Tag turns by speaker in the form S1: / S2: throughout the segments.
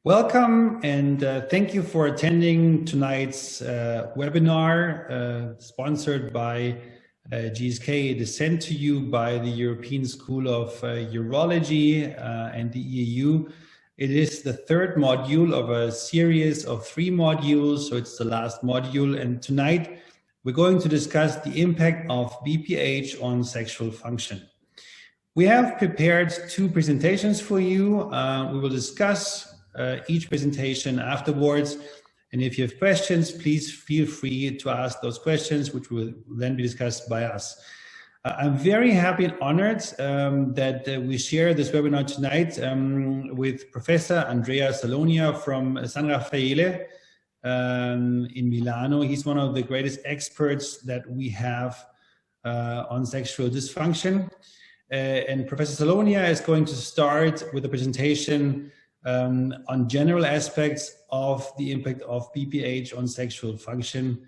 S1: Welcome and thank you for attending tonight's webinar sponsored by GSK. It is sent to you by the European School of Urology and the EU. It is the third module of a series of 3 modules, so it's the last module. And tonight we're going to discuss the impact of BPH on sexual function. We have prepared 2 presentations for you. We will discuss each presentation afterwards. And if you have questions, please feel free to ask those questions, which will then be discussed by us. I'm very happy and honored that we share this webinar tonight with Professor Andrea Salonia from San Raffaele in Milano. He's one of the greatest experts that we have on sexual dysfunction. And Professor Salonia is going to start with a presentation on general aspects of the impact of BPH on sexual function.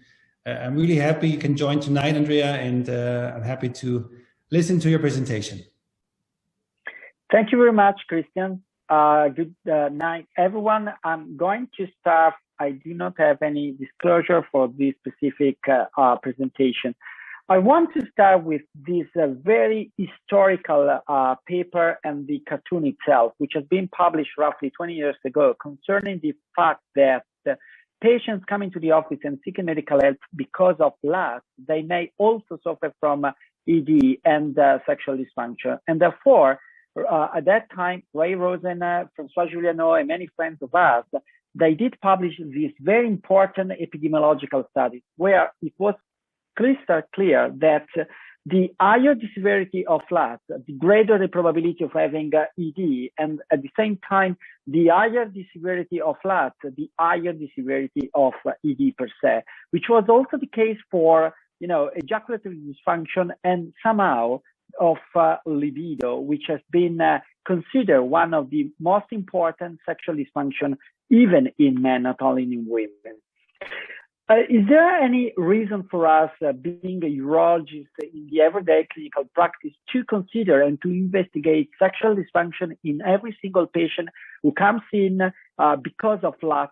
S1: I'm really happy you can join tonight, Andrea, and I'm happy to listen to your presentation.
S2: Thank you very much, Christian. Good night, everyone. I'm going to start. I do not have any disclosure for this specific presentation. I want to start with this very historical paper and the cartoon itself, which has been published roughly 20 years ago, concerning the fact that patients coming to the office and seeking medical help because of lust, they may also suffer from ED and sexual dysfunction. And therefore, at that time, Ray Rosen, François Juliano, and many friends of ours, they did publish this very important epidemiological study where it was crystal clear that the higher the severity of lust, the greater the probability of having ED, and at the same time, the higher the severity of lust, the higher the severity of ED per se, which was also the case for, ejaculatory dysfunction and somehow of libido, which has been considered one of the most important sexual dysfunction, even in men, not only in women. Is there any reason for us, being a urologist in the everyday clinical practice, to consider and to investigate sexual dysfunction in every single patient who comes in because of lust,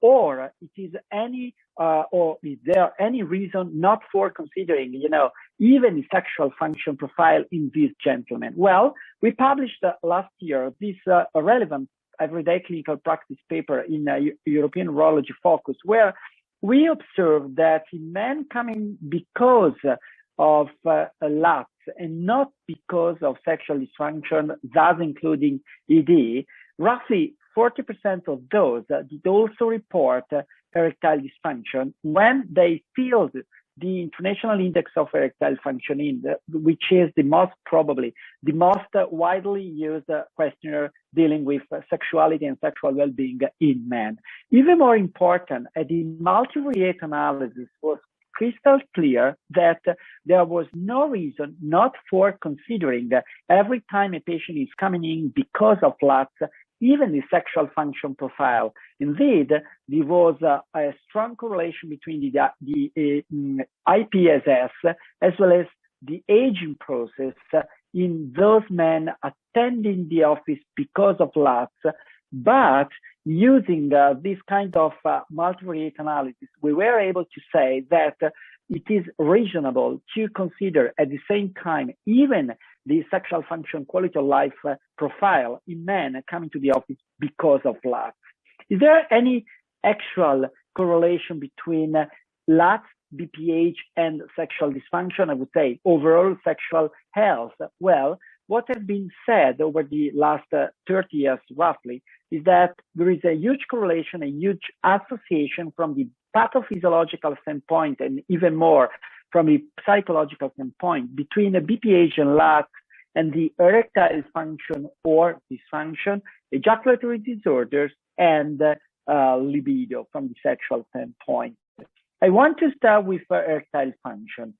S2: or is there any reason not for considering, even the sexual function profile in these gentlemen? Well, we published last year this relevant everyday clinical practice paper in European Urology Focus, where we observed that in men coming because of lust and not because of sexual dysfunction, thus including ED, roughly 40% of those did also report erectile dysfunction when they filled the International Index of Erectile Functioning, which is probably the most widely used questionnaire dealing with sexuality and sexual well-being in men. Even more important, the multivariate analysis was crystal clear that there was no reason not for considering every time a patient is coming in because of lust, even the sexual function profile. Indeed, there was a strong correlation between the IPSS as well as the aging process in those men attending the office because of lust. But using this kind of multivariate analysis, we were able to say that it is reasonable to consider at the same time even the sexual function quality of life profile in men coming to the office because of lust. Is there any actual correlation between lust, BPH, and sexual dysfunction? I would say overall sexual health. Well, what has been said over the last 30 years roughly is that there is a huge correlation, a huge association from the pathophysiological standpoint and even more from a psychological standpoint between a BPH and lust and the erectile function or dysfunction, ejaculatory disorders, and libido from the sexual standpoint. I want to start with erectile function.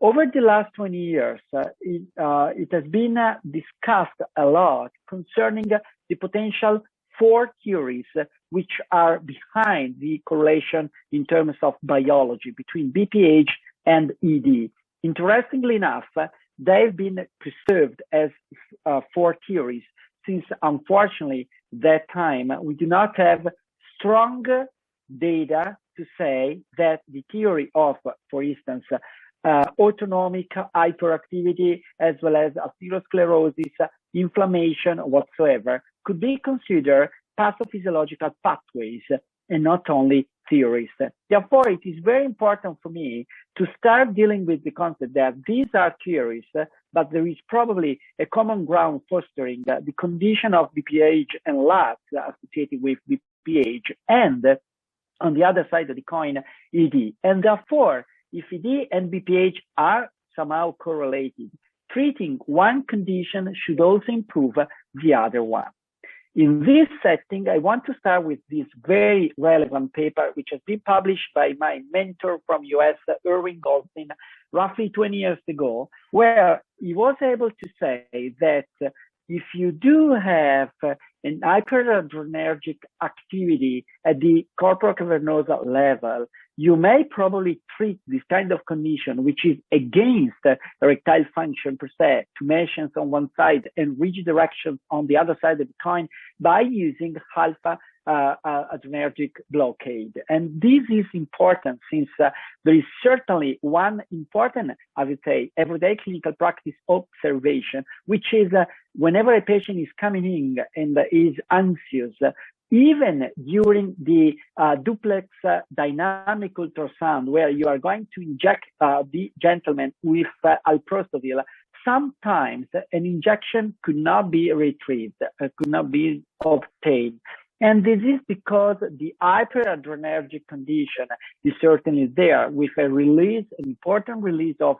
S2: Over the last 20 years, it has been discussed a lot concerning the potential 4 theories which are behind the correlation in terms of biology between BPH and ED. Interestingly enough, they've been preserved as 4 theories since unfortunately that time, we do not have strong data to say that the theory of, for instance, autonomic hyperactivity as well as atherosclerosis, inflammation whatsoever could be considered pathophysiological pathways and not only theories. Therefore, it is very important for me to start dealing with the concept that these are theories, but there is probably a common ground fostering the condition of BPH and LATs associated with BPH, and on the other side of the coin, ED. And therefore, if ED and BPH are somehow correlated, treating one condition should also improve the other one. In this setting, I want to start with this very relevant paper, which has been published by my mentor from US, Irving Goldstein, roughly 20 years ago, where he was able to say that if you do have an hyperadrenergic activity at the corpora cavernosa level, you may probably treat this kind of condition, which is against erectile function per se, tumescence on one side and rigid erections on the other side of the coin, by using alpha adrenergic blockade. And this is important since there is certainly one important, I would say, everyday clinical practice observation, which is whenever a patient is coming in and is anxious, even during the duplex dynamic ultrasound, where you are going to inject the gentleman with alprostadil, sometimes an injection could not be retrieved, could not be obtained. And this is because the hyperadrenergic condition is certainly there with a release, an important release of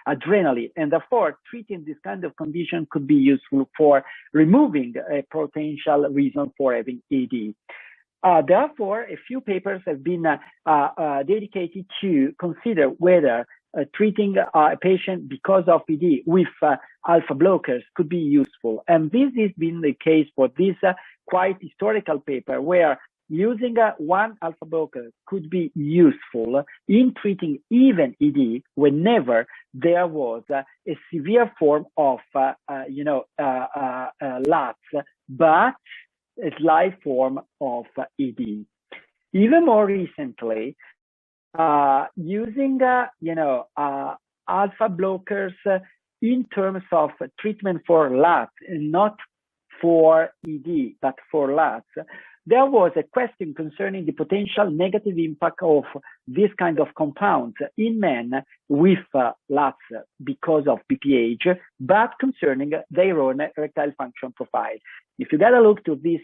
S2: adrenaline. And therefore, treating this kind of condition could be useful for removing a potential reason for having ED. Therefore, a few papers have been dedicated to consider whether treating a patient because of ED with alpha blockers could be useful. And this has been the case for this quite historical paper, where using one alpha blocker could be useful in treating even ED whenever there was a severe form of, LATs, but a slight form of ED. Even more recently, using, alpha blockers in terms of treatment for LATs, and not for ED, but for LATs, there was a question concerning the potential negative impact of this kind of compounds in men with LATs because of BPH, but concerning their own erectile function profile. If you get a look to this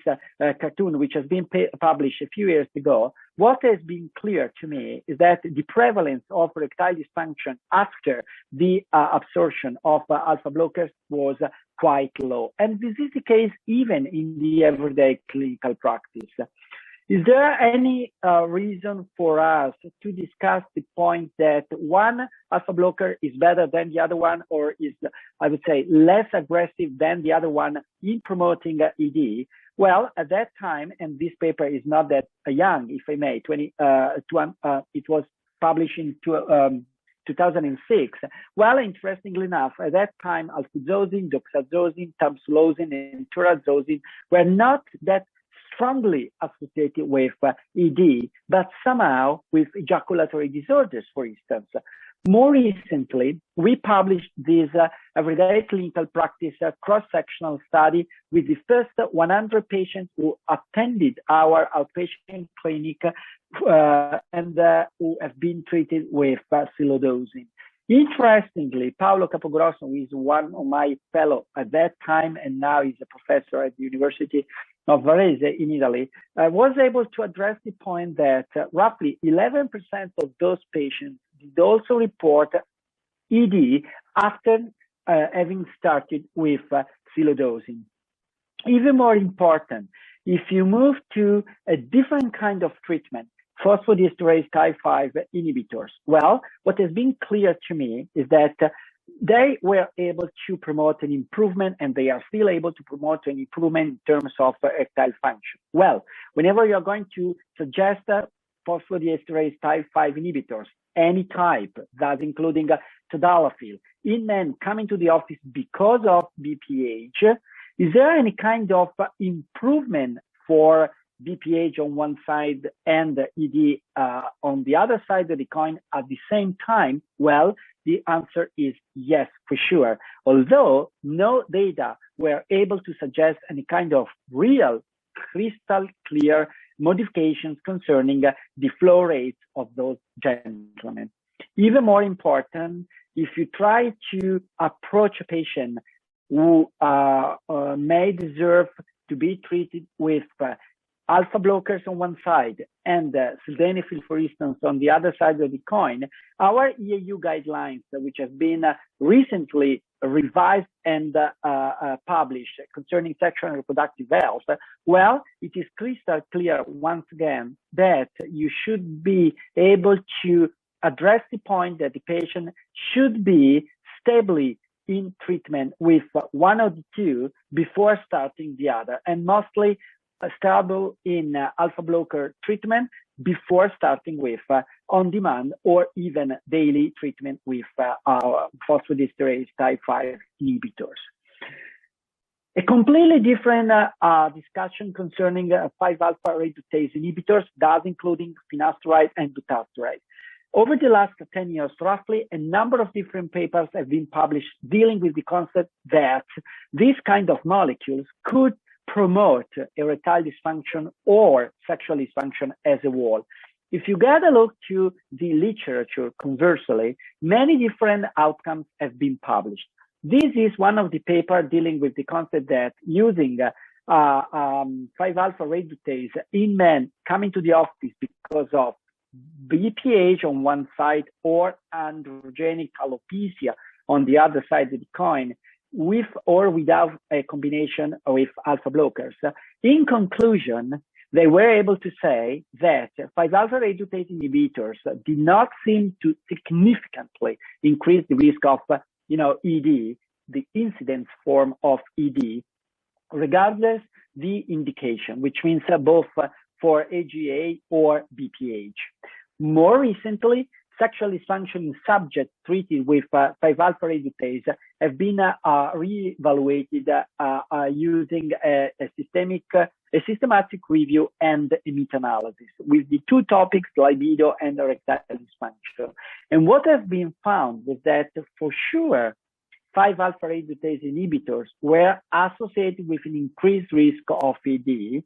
S2: cartoon, which has been published a few years ago, what has been clear to me is that the prevalence of erectile dysfunction after the absorption of alpha blockers was quite low. And this is the case even in the everyday clinical practice. Is there any reason for us to discuss the point that one alpha blocker is better than the other one, or is, I would say, less aggressive than the other one in promoting ED? Well, at that time, and this paper is not that young, if I may, it was published in 2006. Well, interestingly enough, at that time, alfuzosin, doxazosine, tamsulosin, and turazosine were not that strongly associated with ED, but somehow with ejaculatory disorders, for instance. More recently, we published this everyday clinical practice cross-sectional study with the first 100 patients who attended our outpatient clinic and who have been treated with silodosine. Interestingly, Paolo Capogrosso, who is one of my fellows at that time and now is a professor at the University of Varese in Italy, was able to address the point that roughly 11% of those patients did also report ED after having started with silodosine. Even more important, if you move to a different kind of treatment, phosphodiesterase type 5 inhibitors, well, what has been clear to me is that they were able to promote an improvement, and they are still able to promote an improvement in terms of erectile function. Well, whenever you're going to suggest phosphodiesterase type 5 inhibitors, any type, that including tadalafil, in men coming to the office because of BPH, is there any kind of improvement for BPH on one side and ED on the other side of the coin at the same time? Well, the answer is yes, for sure. Although no data were able to suggest any kind of real crystal clear modifications concerning the flow rates of those gentlemen. Even more important, if you try to approach a patient who may deserve to be treated with alpha blockers on one side and sildenafil, for instance, on the other side of the coin, our EAU guidelines, which have been recently revised and published concerning sexual and reproductive health, well, it is crystal clear once again that you should be able to address the point that the patient should be stably in treatment with one of the two before starting the other, and mostly stable in alpha blocker treatment before starting with on-demand or even daily treatment with phosphodiesterase type 5 inhibitors. A completely different discussion concerning 5-alpha reductase inhibitors, thus including finasteride and dutasteride. Over the last 10 years, roughly, a number of different papers have been published dealing with the concept that these kind of molecules could promote erectile dysfunction or sexual dysfunction as a whole. If you get a look to the literature, conversely, many different outcomes have been published. This is one of the papers dealing with the concept that using 5-alpha reductase in men coming to the office because of BPH on one side or androgenic alopecia on the other side of the coin, with or without a combination with alpha blockers. In conclusion, they were able to say that 5-alpha reductase inhibitors did not seem to significantly increase the risk of, ED, the incidence form of ED, regardless the indication, which means both for AGA or BPH. More recently, sexual dysfunction in subjects treated with 5-alpha reductase have been re-evaluated using a systematic review and a meta-analysis with the two topics, libido and erectile dysfunction. And what has been found was that for sure, 5-alpha reductase inhibitors were associated with an increased risk of ED.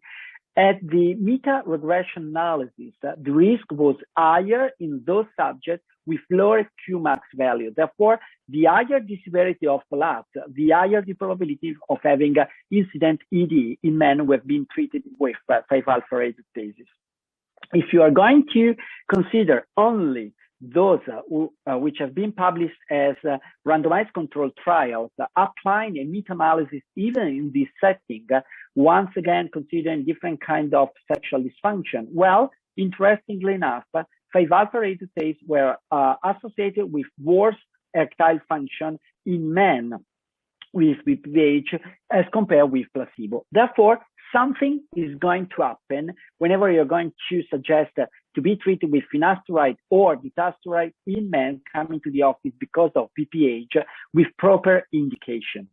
S2: At the meta-regression analysis, the risk was higher in those subjects with lower Qmax value. Therefore, the higher the severity of LAT, the higher the probability of having incident ED in men who have been treated with 5-alpha reductases. If you are going to consider only those which have been published as randomized controlled trials, applying a meta-analysis even in this setting, once again considering different kind of sexual dysfunction. Well, interestingly enough, 5-alpha reductase were associated with worse erectile function in men with BPH as compared with placebo. Therefore, something is going to happen whenever you're going to suggest to be treated with finasteride or dutasteride in men coming to the office because of BPH with proper indication.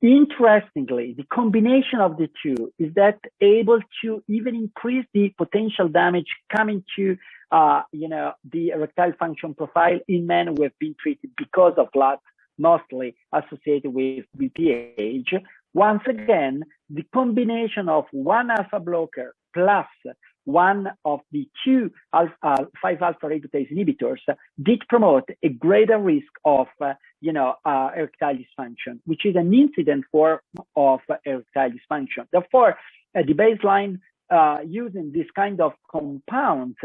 S2: Interestingly, the combination of the two is that able to even increase the potential damage coming to the erectile function profile in men who have been treated because of LAT, mostly associated with BPH. Once again, the combination of one alpha blocker plus one of the two 5-alpha reductase inhibitors did promote a greater risk of, erectile dysfunction, which is an incident form of erectile dysfunction. Therefore, the baseline using this kind of compounds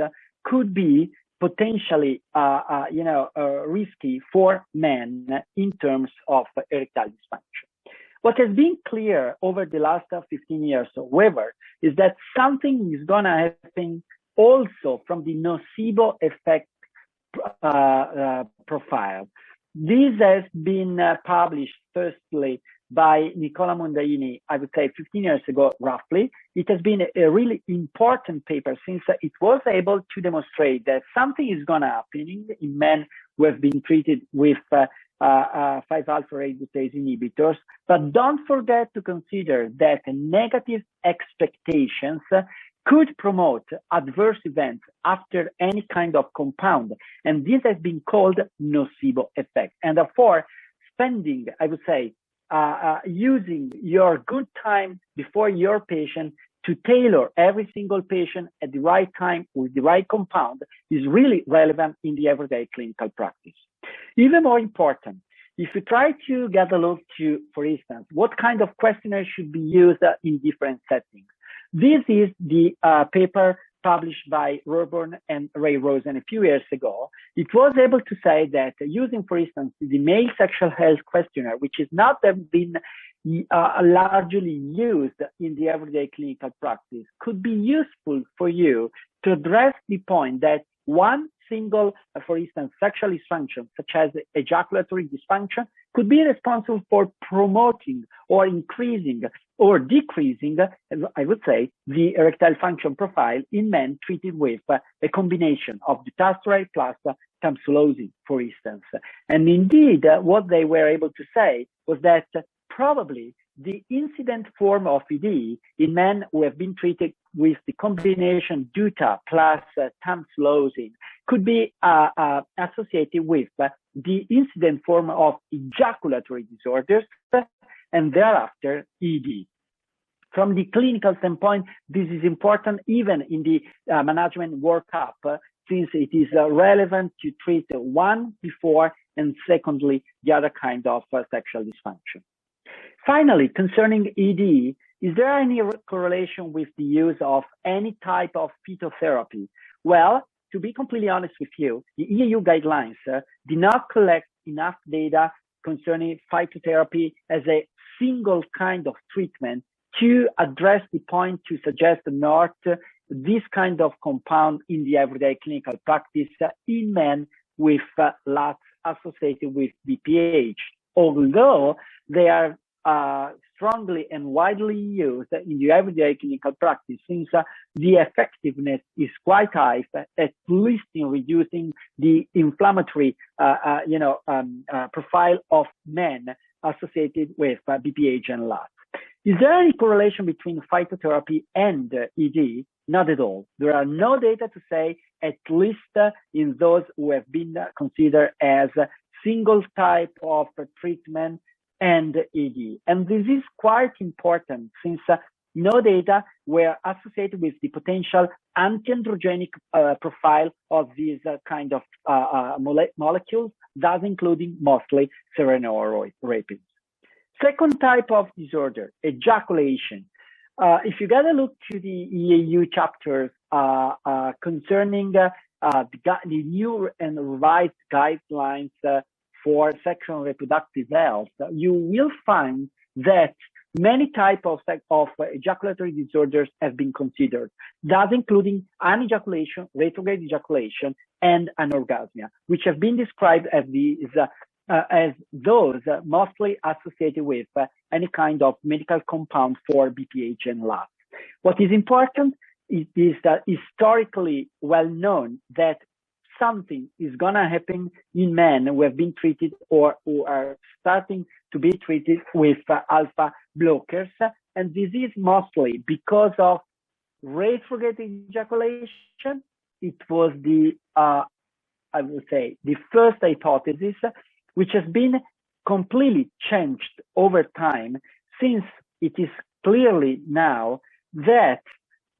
S2: could be potentially, risky for men in terms of erectile dysfunction. What has been clear over the last 15 years, however, is that something is going to happen also from the nocebo effect profile. This has been published firstly by Nicola Mondaini, I would say 15 years ago, roughly. It has been a really important paper since it was able to demonstrate that something is going to happen in men who have been treated with 5-alpha reductase inhibitors. But don't forget to consider that negative expectations could promote adverse events after any kind of compound. And this has been called nocebo effect. And therefore, spending, I would say, using your good time before your patient to tailor every single patient at the right time with the right compound is really relevant in the everyday clinical practice. Even more important, if you try to get a look to, for instance, what kind of questionnaire should be used in different settings. This is the paper published by Roburn and Ray Rosen a few years ago. It was able to say that using, for instance, the male sexual health questionnaire, which has not been largely used in the everyday clinical practice, could be useful for you to address the point that one single, for instance, sexual dysfunction, such as ejaculatory dysfunction, could be responsible for promoting or increasing or decreasing, I would say, the erectile function profile in men treated with a combination of dutasteride plus tamsulosin, for instance. And indeed, what they were able to say was that probably the incident form of ED in men who have been treated with the combination DUTA plus tamsulosin could be associated with the incident form of ejaculatory disorders and thereafter ED. From the clinical standpoint, this is important even in the management workup, since it is relevant to treat one before and secondly, the other kind of sexual dysfunction. Finally, concerning ED, is there any correlation with the use of any type of phytotherapy? Well, to be completely honest with you, the EU guidelines did not collect enough data concerning phytotherapy as a single kind of treatment to address the point to suggest not this kind of compound in the everyday clinical practice in men with LUTs associated with BPH, although they are strongly and widely used in the everyday clinical practice, since the effectiveness is quite high, at least in reducing the inflammatory, profile of men associated with BPH and LUTs. Is there any correlation between phytotherapy and ED? Not at all. There are no data to say, at least in those who have been considered as single type of treatment and ED. And this is quite important since no data were associated with the potential anti-androgenic profile of these kind of molecules, thus including mostly serenoroids. Second type of disorder, ejaculation. If you get a look to the EU chapters concerning the new and revised guidelines for sexual and reproductive health, you will find that many types of ejaculatory disorders have been considered, thus including anejaculation, retrograde ejaculation, and anorgasmia, which have been described as those mostly associated with any kind of medical compound for BPH and LUTs. What is important is that historically well known that something is going to happen in men who have been treated or who are starting to be treated with alpha blockers. And this is mostly because of retrograde ejaculation. It was the, I would say, the first hypothesis, which has been completely changed over time, since it is clearly now that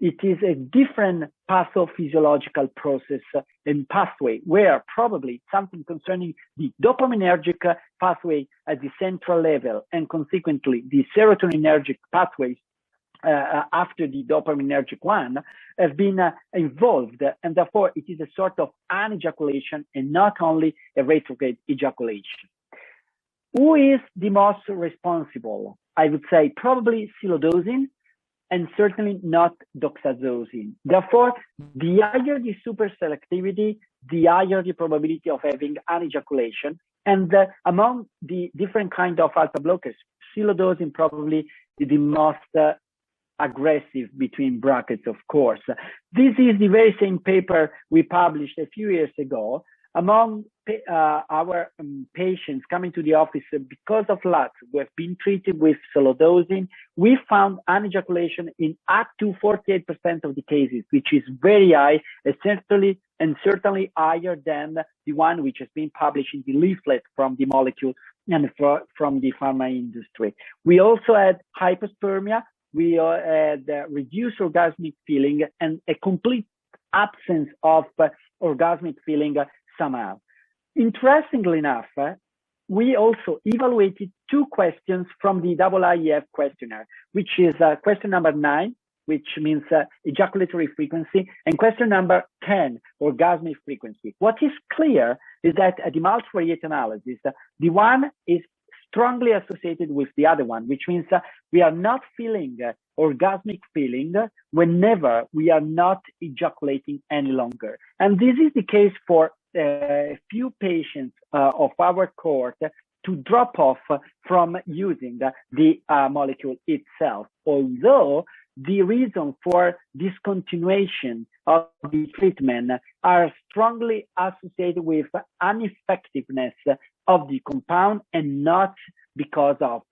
S2: it is a different pathophysiological process and pathway, where probably something concerning the dopaminergic pathway at the central level and consequently the serotoninergic pathways after the dopaminergic one have been involved, and therefore it is a sort of anejaculation and not only a retrograde ejaculation. Who is the most responsible? I would say probably silodosin, and certainly not doxazosin. Therefore, the higher the superselectivity, the higher the probability of having anejaculation. And among the different kind of alpha blockers, silodosin probably the most aggressive, between brackets, of course. This is the very same paper we published a few years ago, among our patients coming to the office because of LUTS who have been treated with silodosin, we found anejaculation in up to 48% of the cases, which is very high, and certainly higher than the one which has been published in the leaflet from the molecule and from the pharma industry. We also had hypospermia. We had reduced orgasmic feeling and a complete absence of orgasmic feeling somehow. Interestingly enough, we also evaluated two questions from the IIIF questionnaire, which is question number 9, which means ejaculatory frequency, and question number 10, orgasmic frequency. What is clear is that at the multivariate analysis, the one is strongly associated with the other one, which means we are not feeling orgasmic feeling whenever we are not ejaculating any longer. And this is the case for a few patients of our cohort to drop off from using the molecule itself, although the reason for discontinuation of the treatment are strongly associated with ineffectiveness of the compound and not because of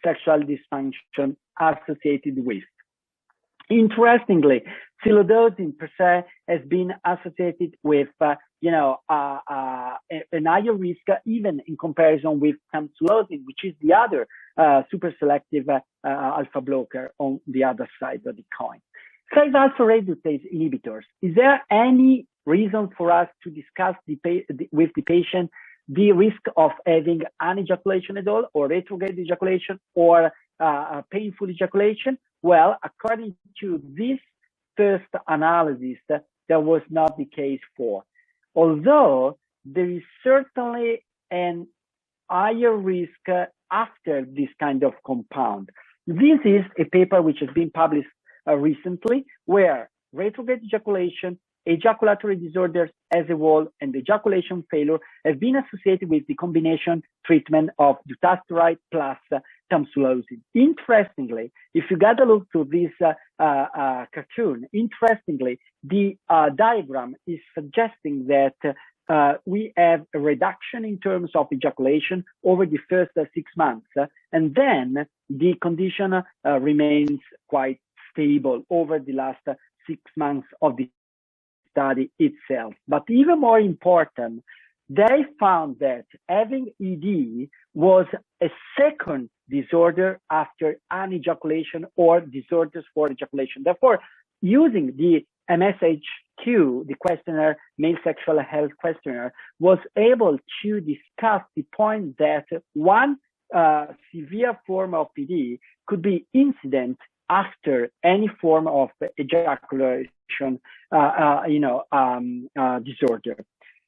S2: sexual dysfunction associated with. Interestingly, silodosin per se has been associated with, a higher risk even in comparison with tamsulosin, which is the other super selective alpha blocker on the other side of the coin. 5-alpha reductase inhibitors. Is there any reason for us to discuss with the patient the risk of having anejaculation at all, or retrograde ejaculation, or painful ejaculation? Well, according to this first analysis, that was not the case for. Although there is certainly an higher risk after this kind of compound. This is a paper which has been published recently, where retrograde ejaculation, ejaculatory disorders as a whole, and ejaculation failure have been associated with the combination treatment of dutasteride plus tamsulosin. Interestingly, if you get a look to this cartoon, interestingly, the diagram is suggesting that we have a reduction in terms of ejaculation over the first 6 months, and then the condition remains quite stable over the last 6 months of the study itself. But even more important, they found that having ED was a second disorder after anejaculation or disorders for ejaculation. Therefore, using the MSHQ, the questionnaire, male sexual health questionnaire, was able to discuss the point that one severe form of PD could be incident after any form of ejaculation, disorder.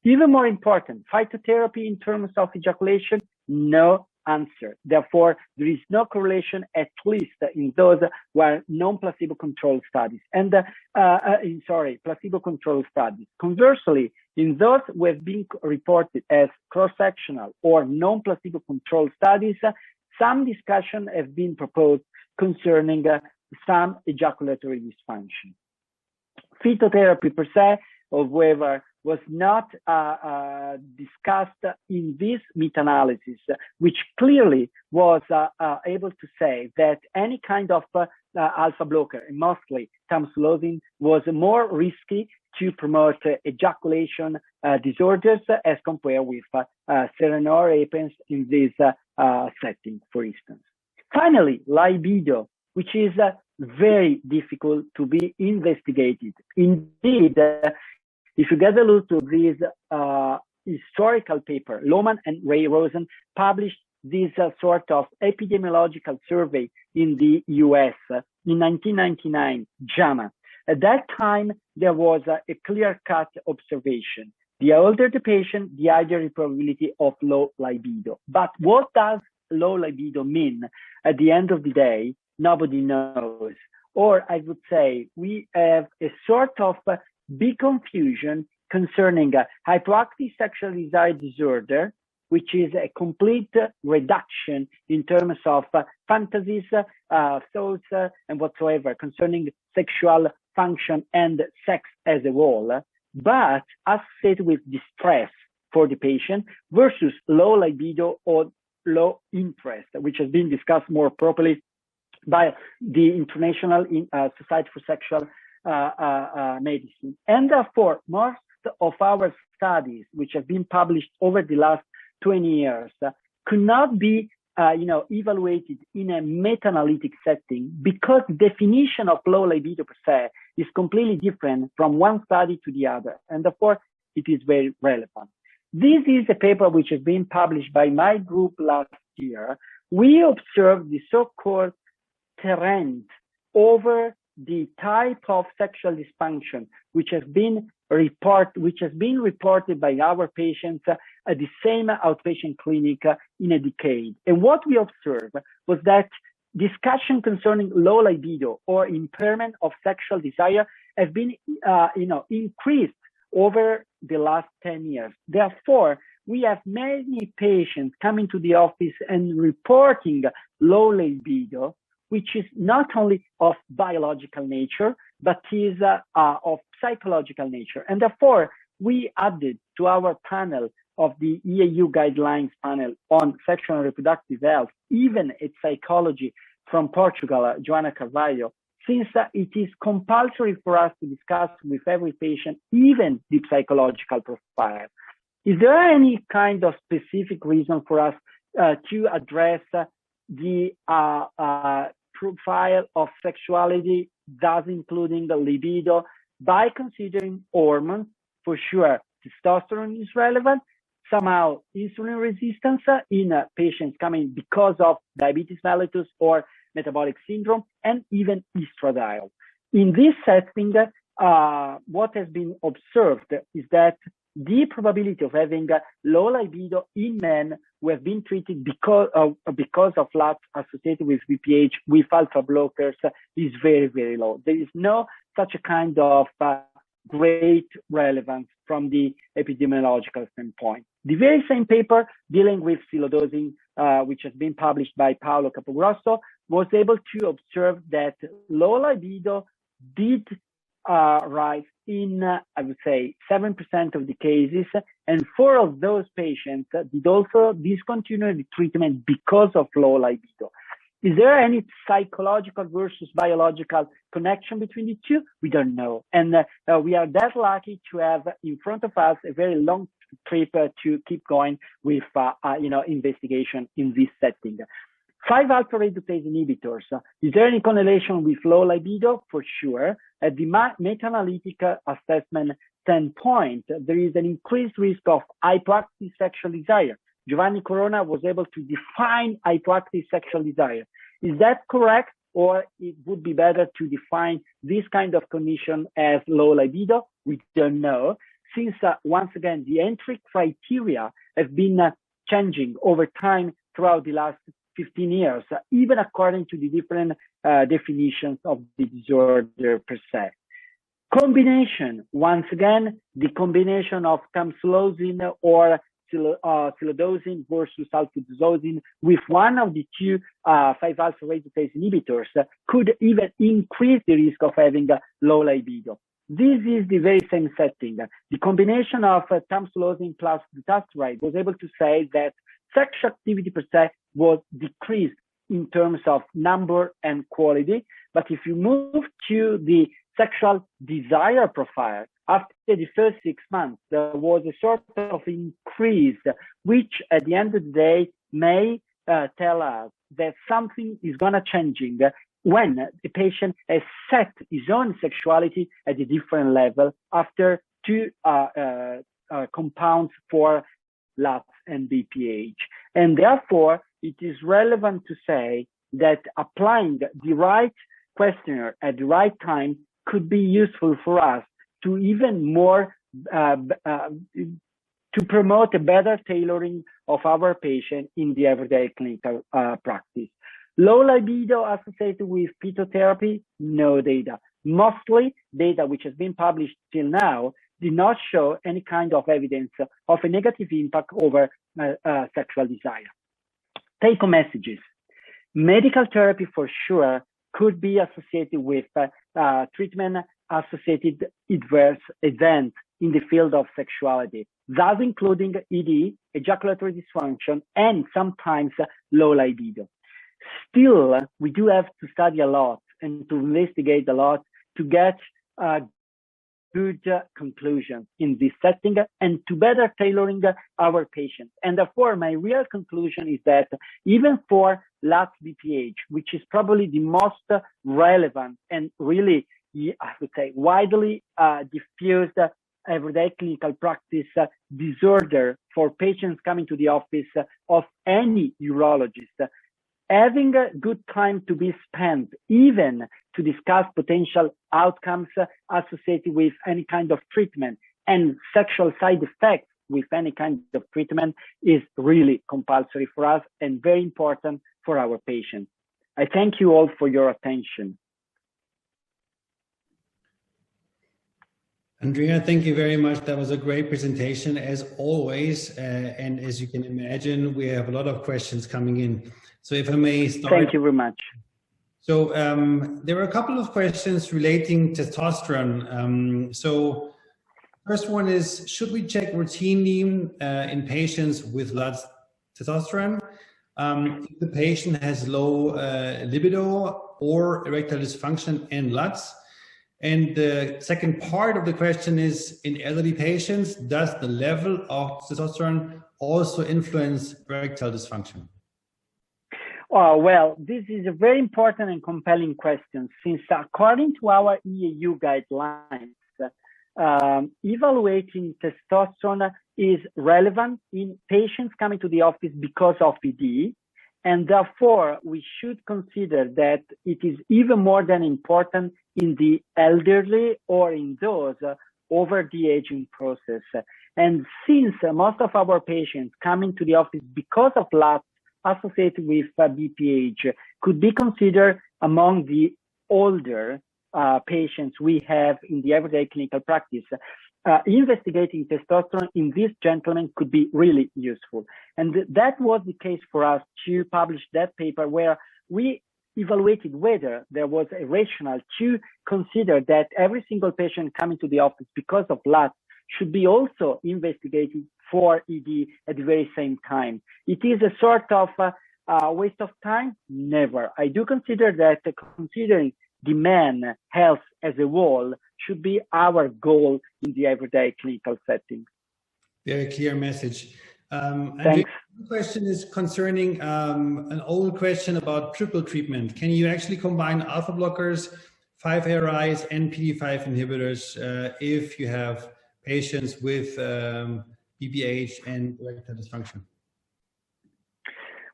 S2: Even more important, phytotherapy in terms of ejaculation, no answer. Therefore, there is no correlation, at least in those were non-placebo controlled studies. And placebo-controlled studies. Conversely, in those who have been reported as cross-sectional or non-placebo controlled studies, some discussion has been proposed concerning some ejaculatory dysfunction. Phytotherapy per se, however, was not discussed in this meta-analysis, which clearly was able to say that any kind of alpha blocker, and mostly tamsulosin, was more risky to promote ejaculation disorders as compared with Serenor Apens in this setting, for instance. Finally, libido, which is very difficult to be investigated. Indeed, if you get a look to this historical paper, Lohmann and Ray Rosen published this sort of epidemiological survey in the US in 1999, JAMA. At that time, there was a clear-cut observation. The older the patient, the higher the probability of low libido. But what does low libido mean? At the end of the day, nobody knows. Or I would say we have a sort of big confusion concerning hypoactive sexual desire disorder, which is a complete reduction in terms of fantasies, thoughts, and whatsoever concerning sexual function and sex as a whole, but associated with distress for the patient versus low libido or low interest, which has been discussed more properly by the International Society for Sexual Medicine. And therefore, most of our studies, which have been published over the last 20 years, could not be evaluated in a meta-analytic setting because the definition of low libido per se is completely different from one study to the other, and therefore it is very relevant. This is a paper which has been published by my group last year. We observed the so-called trend over the type of sexual dysfunction which has been reported by our patients at the same outpatient clinic in a decade. And what we observed was that discussion concerning low libido or impairment of sexual desire has been increased over the last 10 years. Therefore, we have many patients coming to the office and reporting low libido, which is not only of biological nature, but is of psychological nature. And therefore, we added to our panel of the EAU guidelines panel on sexual and reproductive health, even a psychology from Portugal, Joana Carvalho, since it is compulsory for us to discuss with every patient, even the psychological profile. Is there any kind of specific reason for us to address the profile of sexuality, thus including the libido, by considering hormones? For sure, testosterone is relevant. Somehow, insulin resistance in patients coming because of diabetes mellitus or metabolic syndrome, and even estradiol. In this setting, what has been observed is that the probability of having low libido in men who have been treated because of LUTs associated with BPH with alpha blockers is very, very low. There is no such a kind of great relevance from the epidemiological standpoint. The very same paper dealing with silodosing, which has been published by Paolo Capogrosso, was able to observe that low libido did rise in, I would say, 7% of the cases, and 4 of those patients did also discontinue the treatment because of low libido. Is there any psychological versus biological connection between the two? We don't know. And we are that lucky to have in front of us a very long trip to keep going with, investigation in this setting. 5-alpha reductase inhibitors. Is there any correlation with low libido? For sure. At the meta-analytic assessment standpoint, there is an increased risk of hypoactive sexual desire. Giovanni Corona was able to define hypoactive sexual desire. Is that correct? Or it would be better to define this kind of condition as low libido? We don't know. Since, once again, the entry criteria have been changing over time throughout the last 15 years, even according to the different definitions of the disorder per se. Combination, once again, the combination of tamsulosin or silodosine versus alfuzosin with one of the two 5-alpha reductase inhibitors could even increase the risk of having a low libido. This is the very same setting. The combination of tamsulosin plus dutasteride was able to say that sexual activity per se was decreased in terms of number and quality. But if you move to the sexual desire profile, after the first 6 months, there was a sort of increase, which at the end of the day may tell us that something is going to changing when the patient has set his own sexuality at a different level after 2 compounds for LUTs and BPH. And therefore, it is relevant to say that applying the right questionnaire at the right time could be useful for us to even more to promote a better tailoring of our patient in the everyday clinical practice. Low libido associated with phytotherapy, no data. Mostly data which has been published till now did not show any kind of evidence of a negative impact over sexual desire. Take-home messages. Medical therapy for sure could be associated with treatment-associated adverse events in the field of sexuality, thus including ED, ejaculatory dysfunction, and sometimes low libido. Still, we do have to study a lot and to investigate a lot to get good conclusions in this setting and to better tailoring our patients. And therefore, my real conclusion is that even for LUTS BPH, which is probably the most relevant and really, I would say, widely diffused everyday clinical practice disorder for patients coming to the office of any urologist, having a good time to be spent, even to discuss potential outcomes associated with any kind of treatment and sexual side effects with any kind of treatment is really compulsory for us and very important for our patients. I thank you all for your attention.
S1: Andrea, thank you very much. That was a great presentation as always. And as you can imagine, we have a lot of questions coming in. So if I may start.
S2: Thank you very much.
S1: So there were a couple of questions relating to testosterone. So first one is, should we check routinely in patients with LUTS testosterone if the patient has low libido or erectile dysfunction and LUTS? And the second part of the question is, in elderly patients, does the level of testosterone also influence erectile dysfunction?
S2: Well, this is a very important and compelling question, since according to our EAU guidelines, evaluating testosterone is relevant in patients coming to the office because of ED, and therefore we should consider that it is even more than important in the elderly or in those over the aging process. And since most of our patients coming to the office because of LUTS associated with BPH could be considered among the older patients we have in the everyday clinical practice, investigating testosterone in these gentlemen could be really useful. And that was the case for us to publish that paper where we evaluated whether there was a rationale to consider that every single patient coming to the office because of LUTS should be also investigated for ED at the very same time. It is a sort of waste of time? Never. I do consider that considering the man health as a whole should be our goal in the everyday clinical setting.
S1: Very clear message.
S2: Thanks.
S1: The question is concerning an old question about triple treatment. Can you actually combine alpha blockers, 5-ARIs, and PD-5 inhibitors if you have patients with BPH and erectile dysfunction?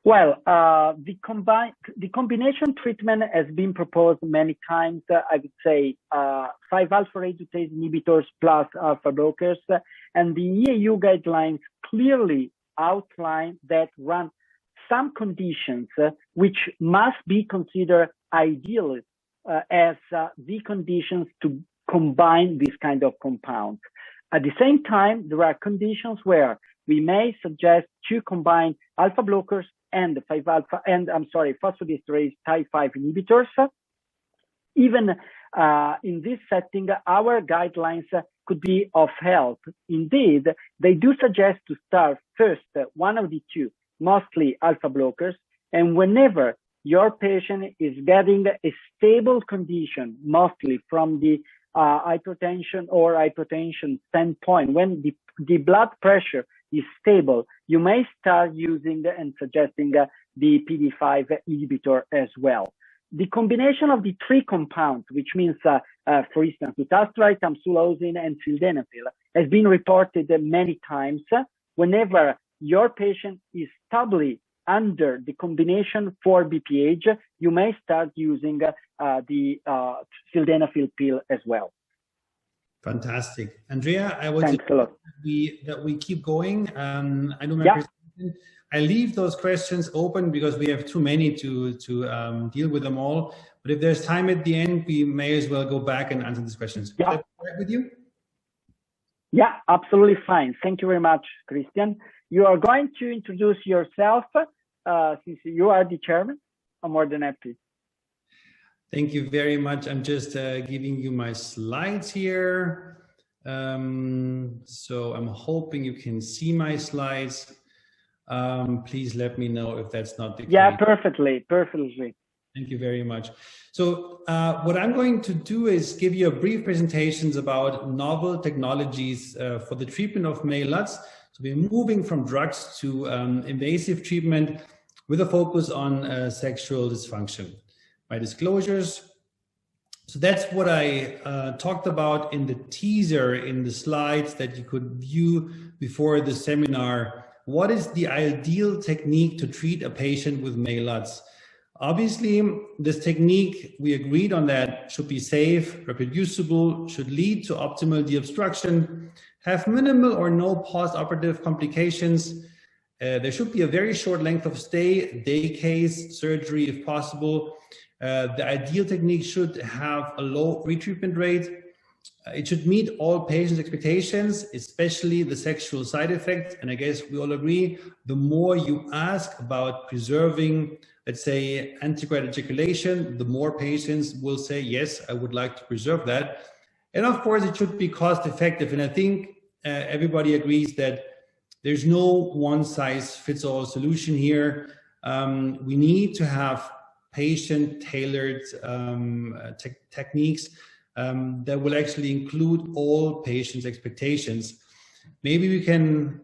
S2: Well, the combination treatment has been proposed many times. I would say 5-alpha reductase inhibitors plus alpha blockers, and the EAU guidelines clearly outline that run some conditions which must be considered ideal as the conditions to combine this kind of compounds. At the same time, there are conditions where we may suggest to combine alpha blockers and phosphodiesterase type 5 inhibitors. Even in this setting, our guidelines could be of help. Indeed, they do suggest to start first one of the two, mostly alpha blockers, and whenever your patient is getting a stable condition, mostly from the hypertension standpoint, when the blood pressure is stable, you may start using and suggesting the PD-5 inhibitor as well. The combination of the three compounds, which means, for instance, dutasteride, tamsulosin, and sildenafil, has been reported many times. Whenever your patient is stably under the combination for BPH, you may start using the sildenafil pill as well.
S1: Fantastic. Andrea, I would
S2: Thanks a lot.
S1: that we keep going. I know my presentation. I leave those questions open because we have too many to deal with them all. But if there's time at the end, we may as well go back and answer these questions.
S2: Yeah.
S1: Is that all right with you?
S2: Yeah, absolutely fine. Thank you very much, Christian. You are going to introduce yourself since you are the chairman. I'm more than happy.
S1: Thank you very much. I'm just giving you my slides here. So I'm hoping you can see my slides. Please let me know if that's not the case.
S2: Yeah, perfectly.
S1: Thank you very much. So what I'm going to do is give you a brief presentations about novel technologies for the treatment of male LUTs. So we're moving from drugs to invasive treatment with a focus on sexual dysfunction. My disclosures. So that's what I talked about in the teaser in the slides that you could view before the seminar. What is the ideal technique to treat a patient with male LUTs? Obviously, this technique, we agreed on that, should be safe, reproducible, should lead to optimal deobstruction, have minimal or no post-operative complications. There should be a very short length of stay, day case, surgery if possible. The ideal technique should have a low retreatment rate. It should meet all patients' expectations, especially the sexual side effects. And I guess we all agree, the more you ask about preserving, let's say, antegrade ejaculation, the more patients will say, yes, I would like to preserve that. And of course, it should be cost effective. And I think everybody agrees that there's no one size fits all solution here. We need to have patient tailored techniques that will actually include all patients' expectations. Maybe we can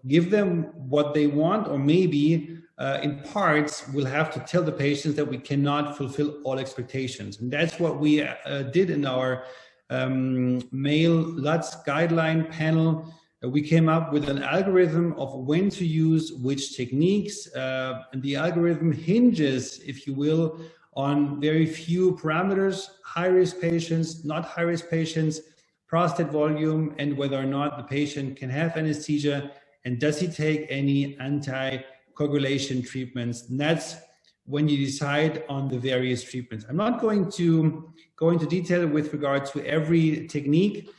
S1: give them what they want, or maybe in parts we'll have to tell the patients that we cannot fulfill all expectations. And that's what we did in our male LUTs guideline panel. We came up with an algorithm of when to use which techniques, and the algorithm hinges, if you will, on very few parameters: high-risk patients, not high-risk patients, prostate volume, and whether or not the patient can have anesthesia, and does he take any anticoagulation treatments. And that's when you decide on the various treatments. I'm not going to go into detail with regard to every technique.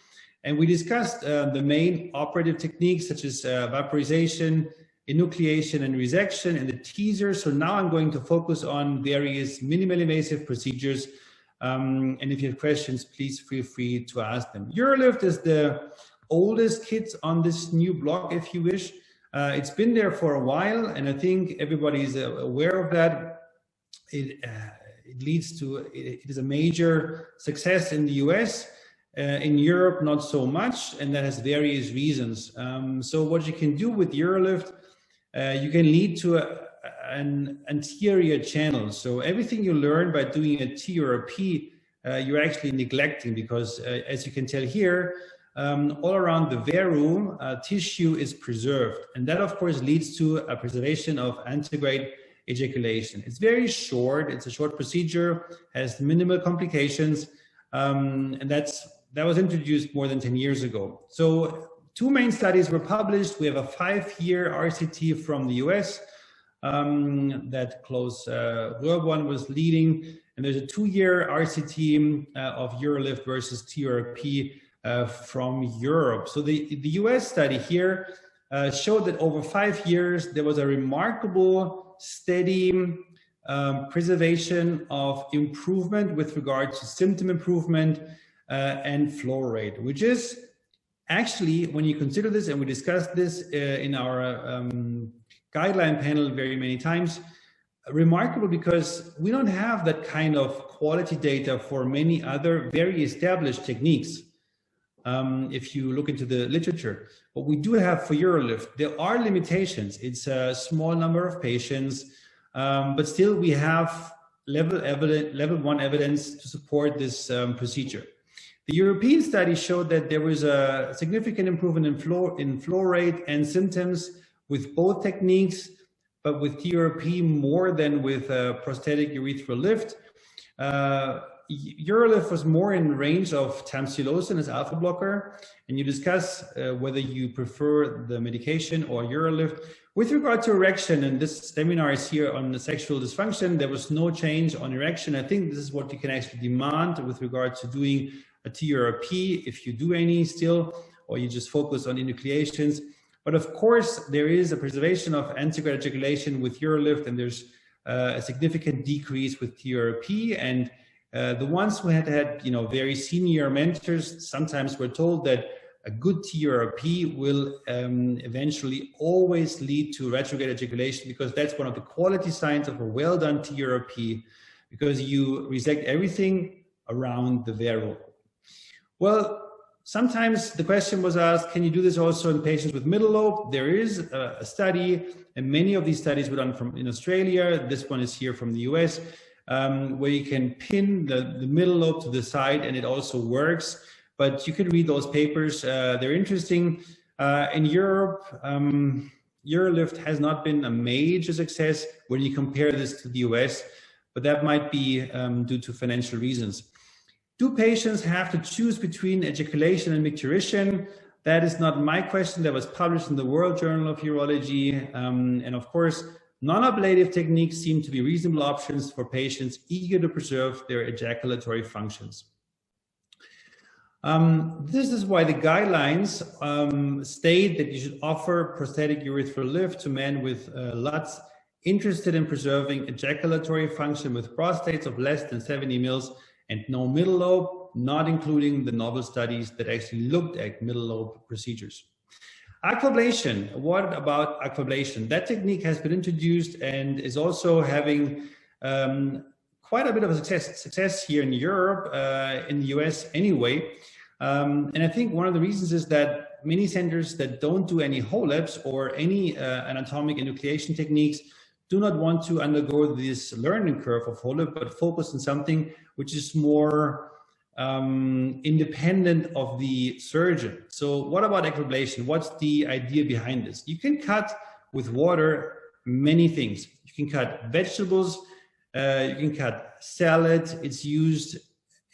S1: And we discussed the main operative techniques such as vaporization, enucleation, and resection in the teaser. So now I'm going to focus on various minimally invasive procedures. And if you have questions, please feel free to ask them. UroLift is the oldest kit on this new block, if you wish. It's been there for a while, and I think everybody is aware of that. It is a major success in the US. In Europe, not so much, and that has various reasons. So what you can do with UroLift, you can lead to an anterior channel. So everything you learn by doing a T or a P, you're actually neglecting, because as you can tell here, all around the verum, tissue is preserved. And that, of course, leads to a preservation of antegrade ejaculation. It's very short. It's a short procedure, has minimal complications, and that was introduced more than 10 years ago. So 2 main studies were published. We have a 5-year RCT from the US that Klaus Röhrborn was leading. And there's a 2-year RCT of UroLift versus TURP from Europe. So the US study here showed that over 5 years, there was a remarkable steady preservation of improvement with regard to symptom improvement and flow rate, which is actually, when you consider this, and we discussed this in our guideline panel very many times, remarkable, because we don't have that kind of quality data for many other very established techniques. If you look into the literature, what we do have for UroLift, there are limitations. It's a small number of patients, but still we have level 1 evidence to support this procedure. The European study showed that there was a significant improvement in flow rate and symptoms with both techniques, but with TURP more than with prosthetic urethral lift. UroLift was more in range of tamsulosin as alpha blocker, and you discuss whether you prefer the medication or UroLift. With regard to erection, and this seminar is here on the sexual dysfunction, there was no change on erection. I think this is what you can actually demand with regard to doing a TURP, if you do any still, or you just focus on enucleations. But of course, there is a preservation of antegrade ejaculation with UroLift, and there's a significant decrease with TURP. And The ones who had very senior mentors sometimes were told that a good TURP will eventually always lead to retrograde ejaculation, because that's one of the quality signs of a well-done TURP, because you resect everything around the varroa. Well, sometimes the question was asked, can you do this also in patients with middle lobe? There is a study, and many of these studies were done in Australia. This one is here from the US, where you can pin the middle lobe to the side, and it also works. But you can read those papers. They're interesting. In Europe, Urolift has not been a major success when you compare this to the US, but that might be due to financial reasons. Do patients have to choose between ejaculation and micturition? That is not my question. That was published in the World Journal of Urology. And of course, non-ablative techniques seem to be reasonable options for patients eager to preserve their ejaculatory functions. This is why the guidelines state that you should offer prosthetic urethral lift to men with LUTs interested in preserving ejaculatory function with prostates of less than 70 mils and no middle lobe, not including the novel studies that actually looked at middle lobe procedures. Aquablation, what about aquablation? That technique has been introduced and is also having quite a bit of a success here in Europe, in the US anyway. And I think one of the reasons is that many centers that don't do any HoLEPs or any anatomic enucleation techniques do not want to undergo this learning curve of HoLEP, but focus on something which is more independent of the surgeon. So what about aquablation? What's the idea behind this? You can cut with water many things. You can cut vegetables, you can cut salad. It's used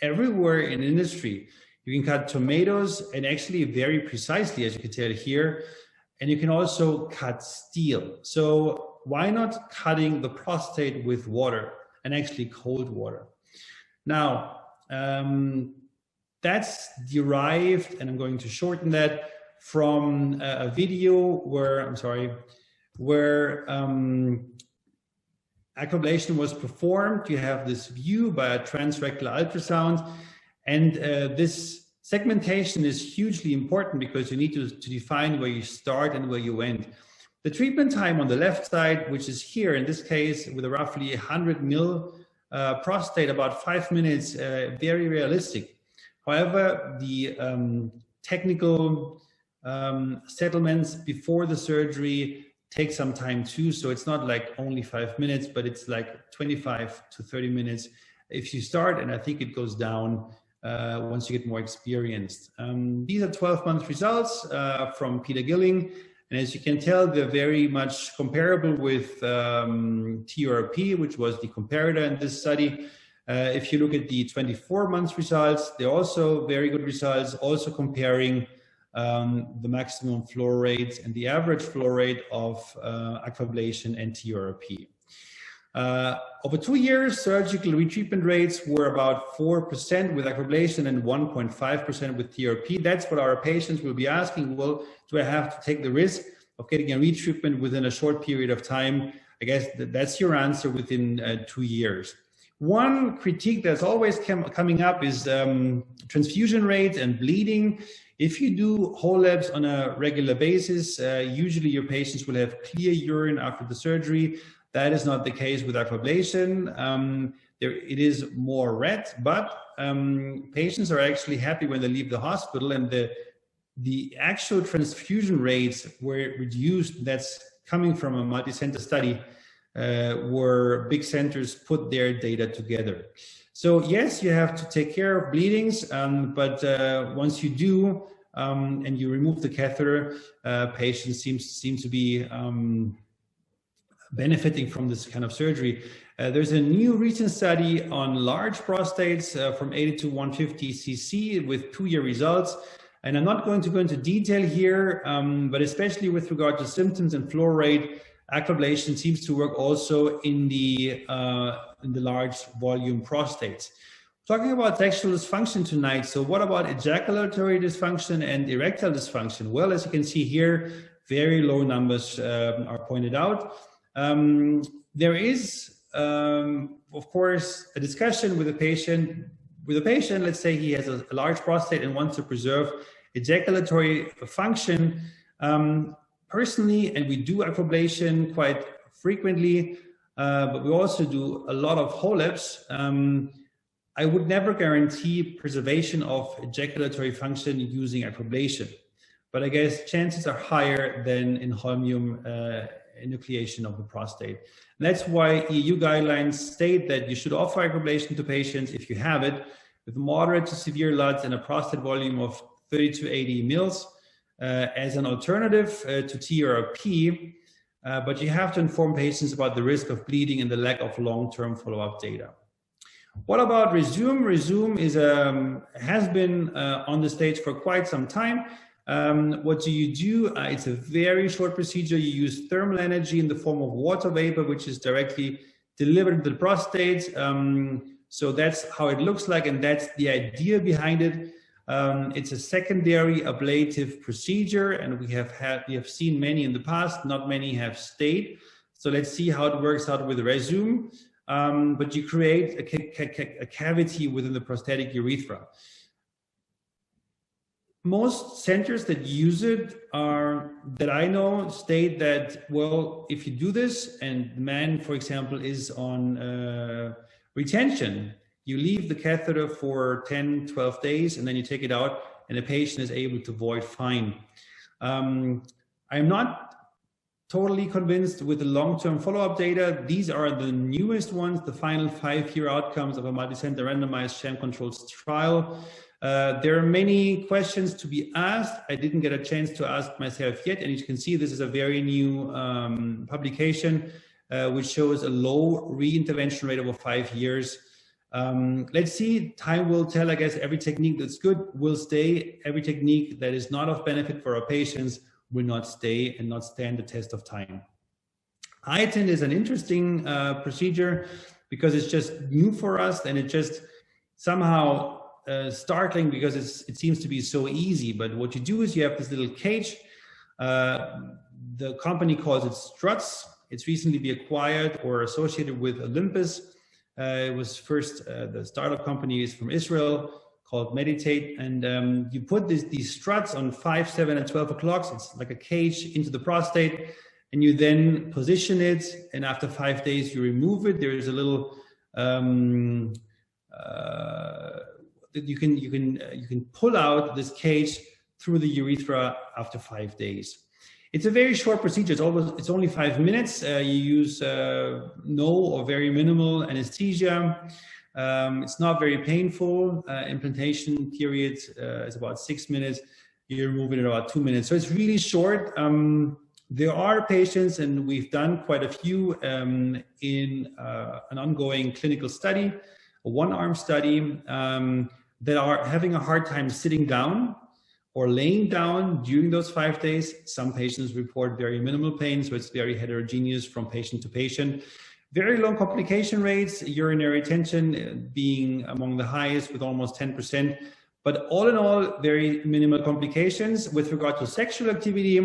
S1: everywhere in industry. You can cut tomatoes, and actually very precisely, as you can tell here, and you can also cut steel. So why not cutting the prostate with water, and actually cold water? Now, that's derived, and I'm going to shorten that, from a video where, aquablation was performed. You have this view by a transrectal ultrasound, and this segmentation is hugely important because you need to define where you start and where you end. The treatment time on the left side, which is here in this case with a roughly 100 mil prostate, about 5 minutes, very realistic. However, the technical settlements before the surgery take some time too. So it's not like only 5 minutes, but it's like 25 to 30 minutes if you start, and I think it goes down once you get more experienced. These are 12-month results from Peter Gilling. And as you can tell, they're very much comparable with TURP, which was the comparator in this study. If you look at the 24-month results, they're also very good results, also comparing the maximum flow rate and the average flow rate of aquablation and TURP. Over 2 years, surgical retreatment rates were about 4% with aquablation and 1.5% with TURP. That's what our patients will be asking. Well, do I have to take the risk of getting a retreatment within a short period of time? I guess that's your answer within 2 years. One critique that's always coming up is transfusion rates and bleeding. If you do HoLEPs on a regular basis, usually your patients will have clear urine after the surgery. That is not the case with aquablation. It is more red, but patients are actually happy when they leave the hospital, and the actual transfusion rates were reduced. That's coming from a multi-center study where big centers put their data together. So yes, you have to take care of bleedings, but once you do and you remove the catheter, patients seem to be benefiting from this kind of surgery. There's a new recent study on large prostates from 80 to 150 cc with 2-year results. And I'm not going to go into detail here, but especially with regard to symptoms and flow rate, aquablation seems to work also in the large volume prostates. Talking about sexual dysfunction tonight. So what about ejaculatory dysfunction and erectile dysfunction? Well, as you can see here, very low numbers are pointed out. There is of course, a discussion with the patient. Let's say he has a large prostate and wants to preserve ejaculatory function. Personally, and we do aquablation quite frequently, but we also do a lot of HoLEPs. I would never guarantee preservation of ejaculatory function using aquablation, but I guess chances are higher than in holmium enucleation of the prostate. And that's why EU guidelines state that you should offer aquablation to patients if you have it with moderate to severe LUDs and a prostate volume of 30 to 80 mils as an alternative to TURP, but you have to inform patients about the risk of bleeding and the lack of long-term follow-up data. What about Resume? Resume is has been on the stage for quite some time. What do you do? It's a very short procedure. You use thermal energy in the form of water vapor, which is directly delivered to the prostate. So that's how it looks like, and that's the idea behind it. It's a secondary ablative procedure, and we have seen many in the past. Not many have stayed. So let's see how it works out with Resume. But you create a cavity within the prostatic urethra. Most centers that use it that I know state that, well, if you do this and the man, for example, is on retention, you leave the catheter for 10, 12 days and then you take it out and the patient is able to void fine. I'm not totally convinced with the long-term follow-up data. These are the newest ones, the final 5-year outcomes of a multicenter randomized sham-controlled trial. There are many questions to be asked. I didn't get a chance to ask myself yet, and you can see this is a very new publication which shows a low re-intervention rate over 5 years. Let's see, time will tell. I guess every technique that's good will stay. Every technique that is not of benefit for our patients will not stay and not stand the test of time. ITIN is an interesting procedure because it's just new for us, and it just somehow startling because it seems to be so easy. But what you do is you have this little cage. The company calls it Struts. It's recently been acquired or associated with Olympus. It was first, the startup company is from Israel called Meditate. And you put these struts on 5, 7, and 12 o'clocks. It's like a cage into the prostate. And you then position it. And after 5 days, you remove it. There is a little, you can pull out this cage through the urethra after 5 days. It's a very short procedure. It's only 5 minutes. You use no or very minimal anesthesia. It's not very painful. Implantation period is about 6 minutes. You remove it in about 2 minutes. So it's really short. There are patients, and we've done quite a few in an ongoing clinical study, a one-arm study, that are having a hard time sitting down or laying down during those 5 days. Some patients report very minimal pain, so it's very heterogeneous from patient to patient. Very low complication rates, urinary retention being among the highest with almost 10%. But all in all, very minimal complications. With regard to sexual activity,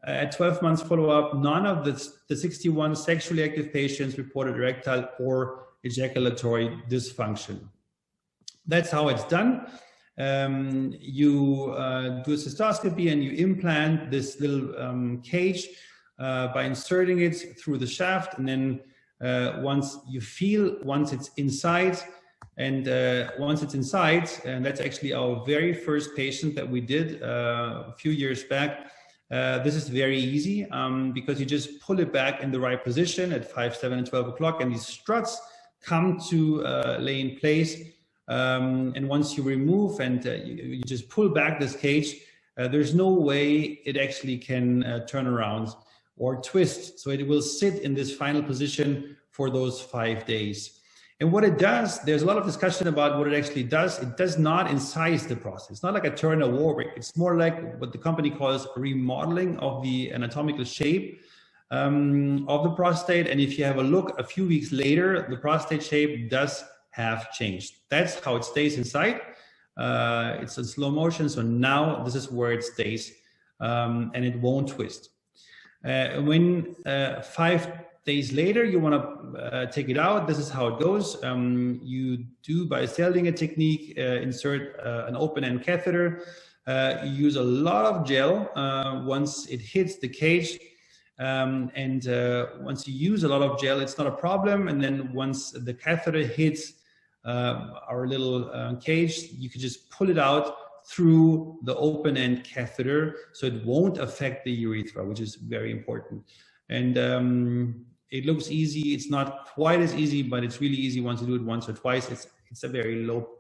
S1: at 12 months follow-up, none of the 61 sexually active patients reported erectile or ejaculatory dysfunction. That's how it's done. You do a cystoscopy and you implant this little cage by inserting it through the shaft, and then once it's inside, and that's actually our very first patient that we did a few years back. This is very easy because you just pull it back in the right position at 5, 7, and 12 o'clock, and these struts come to lay in place. And once you remove and you just pull back this cage, there's no way it actually can turn around or twist. So it will sit in this final position for those 5 days. And what it does, there's a lot of discussion about what it actually does. It does not incise the prostate. It's not like a Turner Warwick. It's more like what the company calls remodeling of the anatomical shape of the prostate. And if you have a look a few weeks later, the prostate shape does have changed. That's how it stays inside. It's in slow motion. So now this is where it stays, and it won't twist. When days later, you want to take it out. This is how it goes. You do, by Seldinger technique, insert an open-end catheter. You use a lot of gel once it hits the cage. Once you use a lot of gel, it's not a problem. And then once the catheter hits our little cage, you can just pull it out through the open-end catheter, so it won't affect the urethra, which is very important. And it looks easy. It's not quite as easy, but it's really easy once you do it once or twice. It's a very low,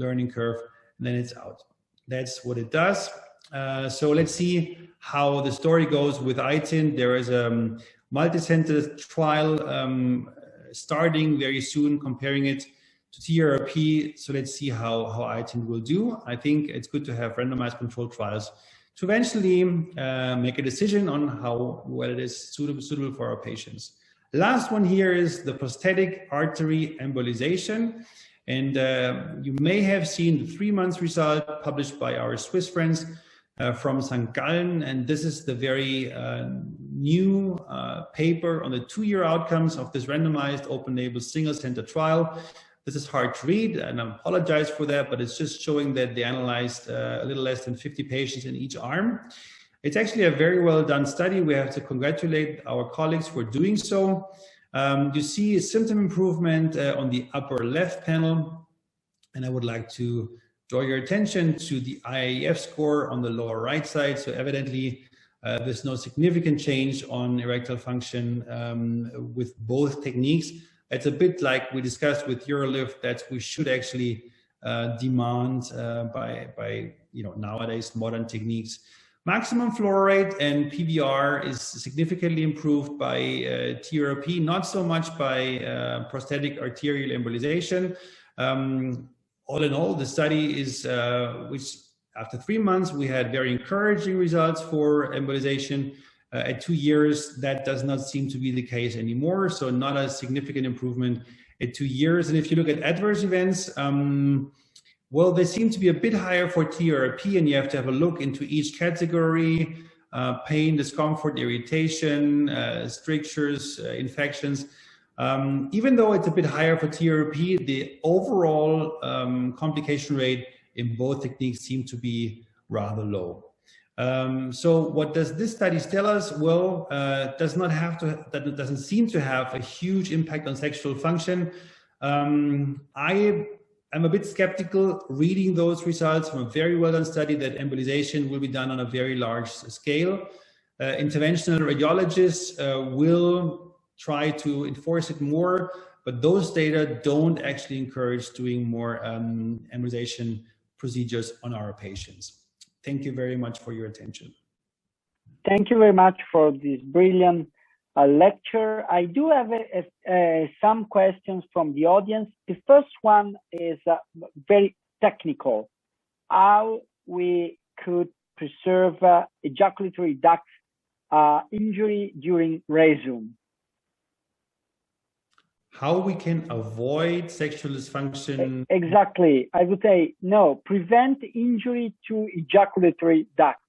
S1: learning curve, and then it's out. That's what it does. So let's see how the story goes with iTind. There is a multi-center trial starting very soon, comparing it to TURP. So let's see how iTind will do. I think it's good to have randomized controlled trials to eventually make a decision on how well it is suitable for our patients. Last one here is the prosthetic artery embolization. And you may have seen the 3 months result published by our Swiss friends from St. Gallen. And this is the very new paper on the 2-year outcomes of this randomized open-label single-center trial. This is hard to read, and I apologize for that, but it's just showing that they analyzed a little less than 50 patients in each arm. It's actually a very well done study. We have to congratulate our colleagues for doing so. You see a symptom improvement on the upper left panel, and I would like to draw your attention to the IAEF score on the lower right side. So evidently, there's no significant change on erectile function with both techniques. It's a bit like we discussed with UroLift, that we should actually demand by nowadays modern techniques. Maximum flow rate and PVR is significantly improved by TURP, not so much by prosthetic arterial embolization. All in all, the study is, which after 3 months, we had very encouraging results for embolization. At 2 years, that does not seem to be the case anymore. So not a significant improvement at 2 years. And if you look at adverse events, well, they seem to be a bit higher for TURP, and you have to have a look into each category: pain, discomfort, irritation, strictures, infections. Even though it's a bit higher for TURP, the overall complication rate in both techniques seem to be rather low. So what does this study tell us? Well, that doesn't seem to have a huge impact on sexual function. I'm a bit skeptical reading those results from a very well-done study that embolization will be done on a very large scale. Interventional radiologists will try to enforce it more, but those data don't actually encourage doing more embolization procedures on our patients. Thank you very much for your attention.
S2: Thank you very much for this brilliant lecture. I do have some questions from the audience. The first one is very technical. How we could preserve ejaculatory duct injury during resume?
S1: How we can avoid sexual dysfunction?
S2: Exactly. I would say no, prevent injury to ejaculatory duct.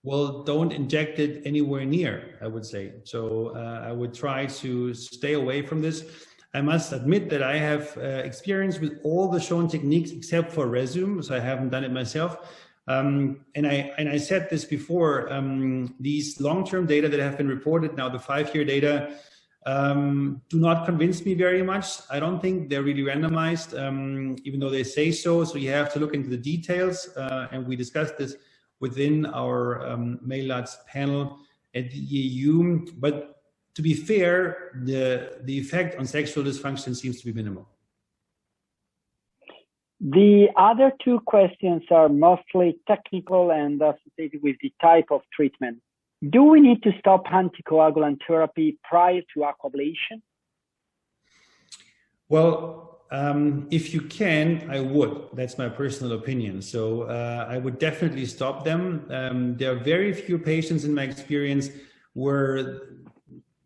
S1: Well, don't inject it anywhere near, I would say. So I would try to stay away from this. I must admit that I have experience with all the shown techniques except for resume, so I haven't done it myself. And I said this before, these long-term data that have been reported now, the 5-year data, do not convince me very much. I don't think they're really randomized, even though they say so. So you have to look into the details, and we discussed this within our MALATS panel at the EU. But to be fair, the effect on sexual dysfunction seems to be minimal.
S2: The other 2 questions are mostly technical and associated with the type of treatment. Do we need to stop anticoagulant therapy prior to aquablation?
S1: Well, if you can, I would. That's my personal opinion. So I would definitely stop them. There are very few patients in my experience where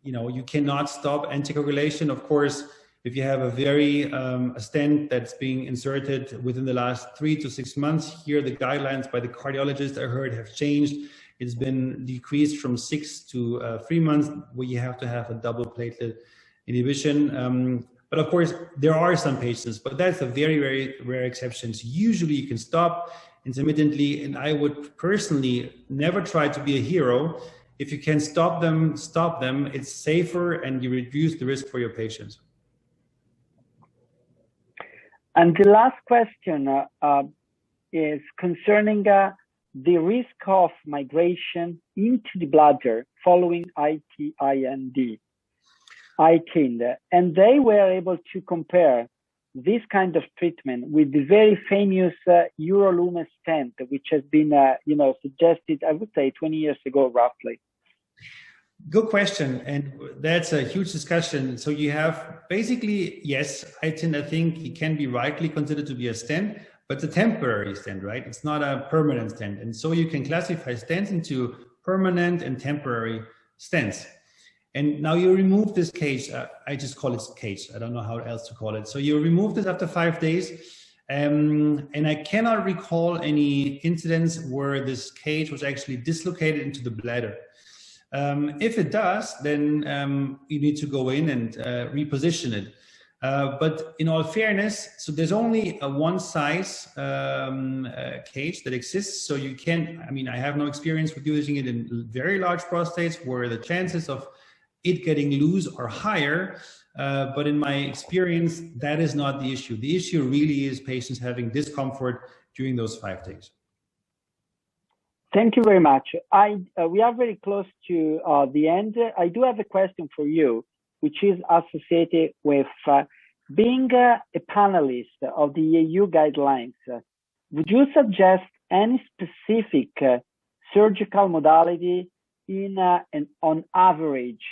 S1: you cannot stop anticoagulation. Of course, if you have a stent that's being inserted within the last 3 to 6 months, here the guidelines by the cardiologist I heard have changed, it's been decreased from 6 to 3 months, where you have to have a double platelet inhibition. But of course, there are some patients, but that's a very, very rare exceptions. Usually you can stop intermittently, and I would personally never try to be a hero. If you can stop them, stop them. It's safer and you reduce the risk for your patients.
S2: And the last question is concerning the risk of migration into the bladder following ITIND. And they were able to compare this kind of treatment with the very famous urolumen stent, which has been, suggested, I would say, 20 years ago, roughly.
S1: Good question, and that's a huge discussion. So you have basically, yes, I think it can be rightly considered to be a stent, but it's a temporary stent, right? It's not a permanent stent. And so you can classify stents into permanent and temporary stents. And now you remove this cage. I just call it cage. I don't know how else to call it. So you remove this after 5 days. And I cannot recall any incidents where this cage was actually dislocated into the bladder. If it does, then you need to go in and reposition it. But in all fairness, so there's only a one size cage that exists. So you can, I have no experience with using it in very large prostates where the chances of it getting loose are higher. But in my experience, that is not the issue. The issue really is patients having discomfort during those 5 days.
S2: Thank you very much. We are very close to the end. I do have a question for you, which is associated with being a panelist of the EU guidelines. Would you suggest any specific surgical modality in an on average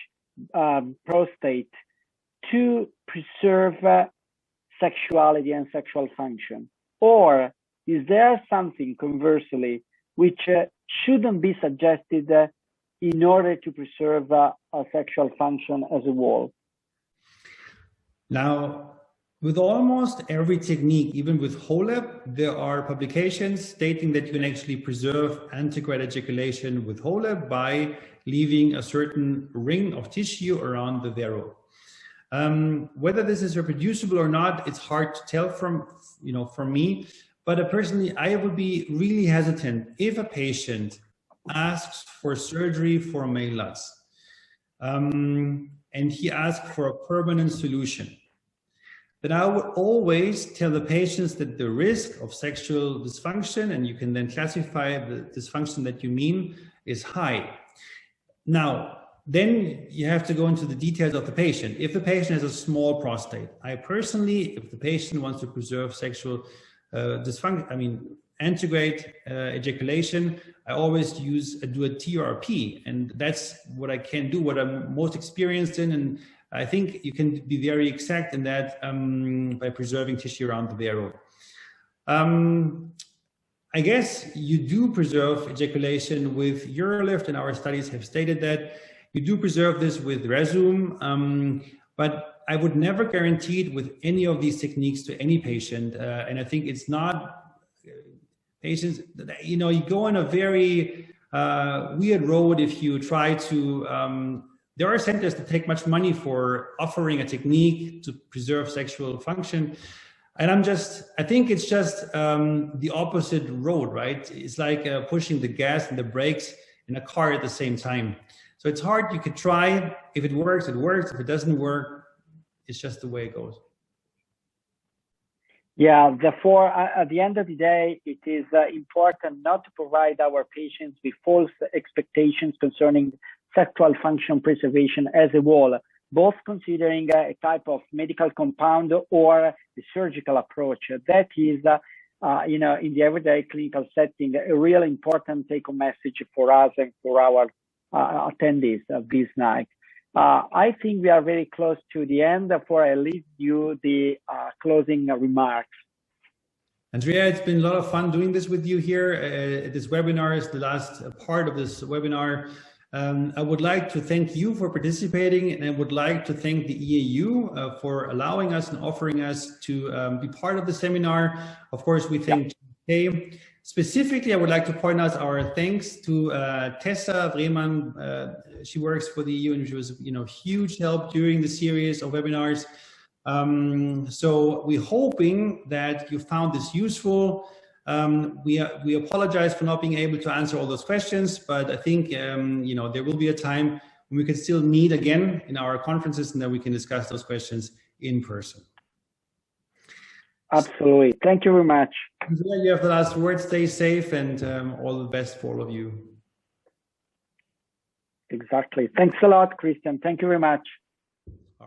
S2: prostate to preserve sexuality and sexual function? Or is there something conversely which shouldn't be suggested in order to preserve a sexual function as a whole?
S1: Now, with almost every technique, even with HoLEP, there are publications stating that you can actually preserve antegrade ejaculation with HoLEP by leaving a certain ring of tissue around the vero. Whether this is reproducible or not, it's hard to tell from me. But personally, I would be really hesitant if a patient asks for surgery for male LUTs, and he asks for a permanent solution. Then I would always tell the patients that the risk of sexual dysfunction, and you can then classify the dysfunction that you mean, is high. Now, then you have to go into the details of the patient. If the patient has a small prostate, I personally, if the patient wants to preserve sexual dysfunction, antegrade ejaculation, I always do a TRP, and that's what I can do, what I'm most experienced in, and I think you can be very exact in that by preserving tissue around the vero. I guess you do preserve ejaculation with Urolift, and our studies have stated that. You do preserve this with Rezum, but I would never guarantee it with any of these techniques to any patient. And I think it's not patients, you go on a very weird road if you try to, there are centers that take much money for offering a technique to preserve sexual function. And I think it's just the opposite road, right? It's like pushing the gas and the brakes in a car at the same time. So it's hard. You could try. If it works, it works. If it doesn't work, it's just the way it goes.
S2: Yeah, therefore, at the end of the day, it is important not to provide our patients with false expectations concerning sexual function preservation as a whole, both considering a type of medical compound or the surgical approach. That is, in the everyday clinical setting, a real important take-home message for us and for our attendees of this night. I think we are very close to the end, therefore I leave you the closing remarks.
S1: Andrea, it's been a lot of fun doing this with you here. This webinar is the last part of this webinar. I would like to thank you for participating, and I would like to thank the EAU for allowing us and offering us to be part of the seminar. Of course, we thank GSK Specifically, I would like to point out our thanks to Tessa Breman. She works for the EU and she was, huge help during the series of webinars. So we're hoping that you found this useful. We apologize for not being able to answer all those questions, but I think, there will be a time when we can still meet again in our conferences and then we can discuss those questions in person.
S2: Absolutely. Thank you very much.
S1: Yeah, you have the last word. Stay safe and all the best for all of you.
S2: Exactly. Thanks a lot, Christian. Thank you very much.